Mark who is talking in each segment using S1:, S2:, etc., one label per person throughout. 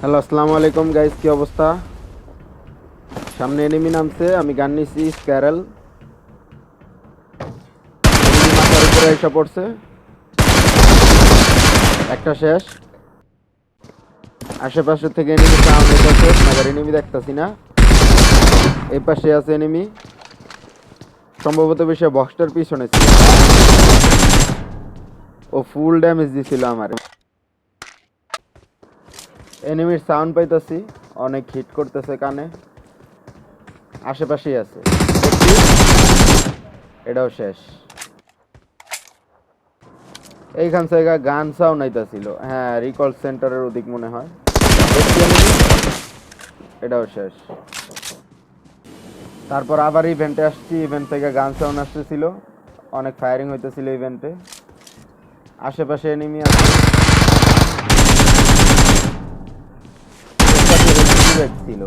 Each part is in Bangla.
S1: হ্যালো, আসসালামু আলাইকুম গাইস, কি অবস্থা? সামনে এনিমি নামছে, আমি গান নিছি স্ক্যারেল। এনিমি মাথার উপরে এসে পড়ছে, একটা শেষ। আশেপাশে থেকে এনিমি সাউন্ড হইতেছে, মাগার এনিমি দেখতাছি না। এই পাশে আছে এনিমি, সম্ভবত বেশি বক্সটার পিছনে ছিল। ও ফুল ড্যামেজ দিছিল আমার। এনিমির সাউন্ড পাইতাছি, অনেক হিট করতেছে কানে। আশেপাশেই আছে, দেখছি। এটাও শেষ। এইখান থেকে গান সাউন্ড আইতাছিল, হ্যাঁ রিকল সেন্টারের ওদিক মনে হয়। দেখছি enemy, এটাও শেষ। তারপর আবার ইভেন্টে আসছি, ইভেন্ট থেকে গান সাউন্ড আসতেছিল, অনেক ফায়ারিং হইতেছিল ইভেন্টে। আশেপাশে এনিমি আছে, ছিল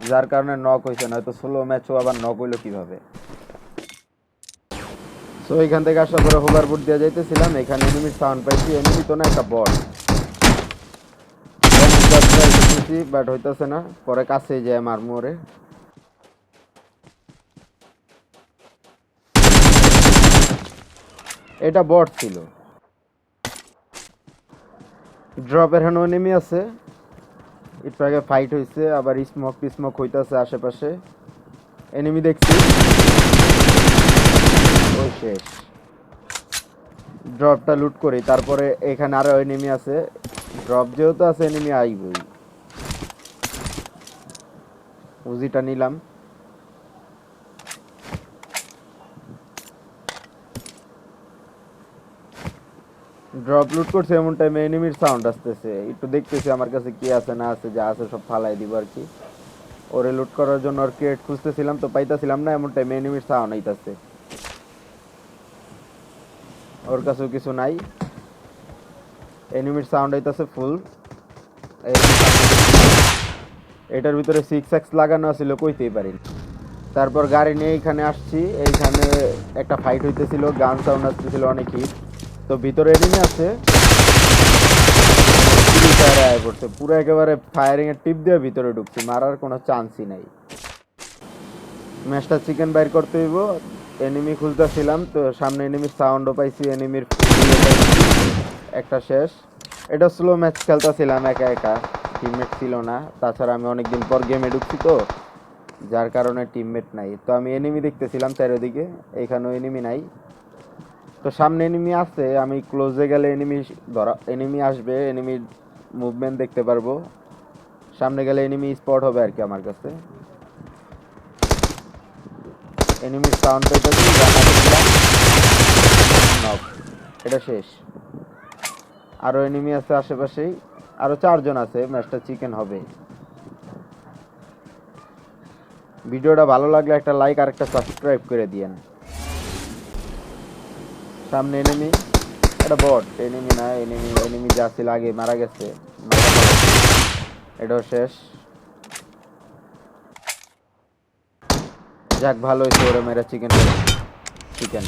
S1: যার কারণে নক হয়েছে, নয়তো সোলো ম্যাচও আবার নক হইলো কিভাবে। সো এখান থেকে আসার পরে হোভারবোর্ড দিয়ে যাইতেছিলাম, এখানে এনিমির সাউন্ড পাইছি। এনিমি তো না, একটা বট। বাট হইতেছে না, পরে কাছে যায় মারমু ওরে। এটা বট ছিল। ড্রপের হ্যান্ড এনিমি আছে, একটু আগে ফাইট হয়েছে, আবার স্মোক হইতেছে আশেপাশে। এনিমি দেখছি, ওই শেষ। ড্রপটা লুট করি, তারপরে এখানে আরো এনিমি আছে। ড্রপ যেহেতু আছে, এনিমি আইবই। উজিটা নিলাম। ড্রপ লুট করছে, এমন টাইমে এনিমির সাউন্ড আসতেছে। একটু দেখতেছি আমার কাছে কি আছে না আছে, যা আছে সব ফালাই দিব আর কি। ওরে লুট করার জন্য আর ক্রেট খুঁজতেছিলাম, তো পাইতাছিলাম না। এমন টাইমে এনিমির সাউন্ড আইতাছে, ওর কাছেও কিছু নাই। এনিমির সাউন্ড আইতাছে ফুল। এটার ভিতরে 6x লাগানো ছিল, কইতেই পারি। তারপর গাড়ি নিয়ে এইখানে আসছি, এইখানে একটা ফাইট হইতেছিল, গান সাউন্ড আসতেছিল অনেক হিট। তো ভিতরে এনিমি আছে, পড়ছে পুরো, একেবারে ফায়ারিং এর টিপ দিয়ে ভিতরে ঢুকছি, মারার কোনো চান্সই নাই। ম্যাচটা চিকেন বাইর করতে হইব। এনিমি খুঁজতেছিলাম, তো সামনে এনিমির সাউন্ডও পাইছি, এনিমির একটা শেষ। এটা স্লো ম্যাচ খেলতেছিলাম একা একা, টিমমেট ছিল না। তাছাড়া আমি অনেকদিন পর গেমে ঢুকছি, তো যার কারণে টিমমেট নাই। তো আমি এনিমি দেখতেছিলাম চারিদিকে, এখানেও এনিমি নাই। তো সামনে এনিমি আছে, আমি ক্লোজে গেলে এনিমি আসবে, এনিমির মুভমেন্ট দেখতে পারবো। সামনে গেলে এনিমি স্পট হবে আর কি আমার কাছে। এনিমির সাউন্ড পাইতেছি, নক। এটা শেষ। আরো এনিমি আছে আশেপাশেই, আরো 4 জন আছে, ম্যাচটা চিকেন হবে। ভিডিওটা ভালো লাগলে একটা লাইক আর একটা সাবস্ক্রাইব করে দিয়েন। সামনে এনিমি, এটা বট, এনিমি না। এনিমি যা ছিল আগে মারা গেছে। এটাও শেষ। যাক, ভালো হয়েছে, ওরা মেরা চিকেন।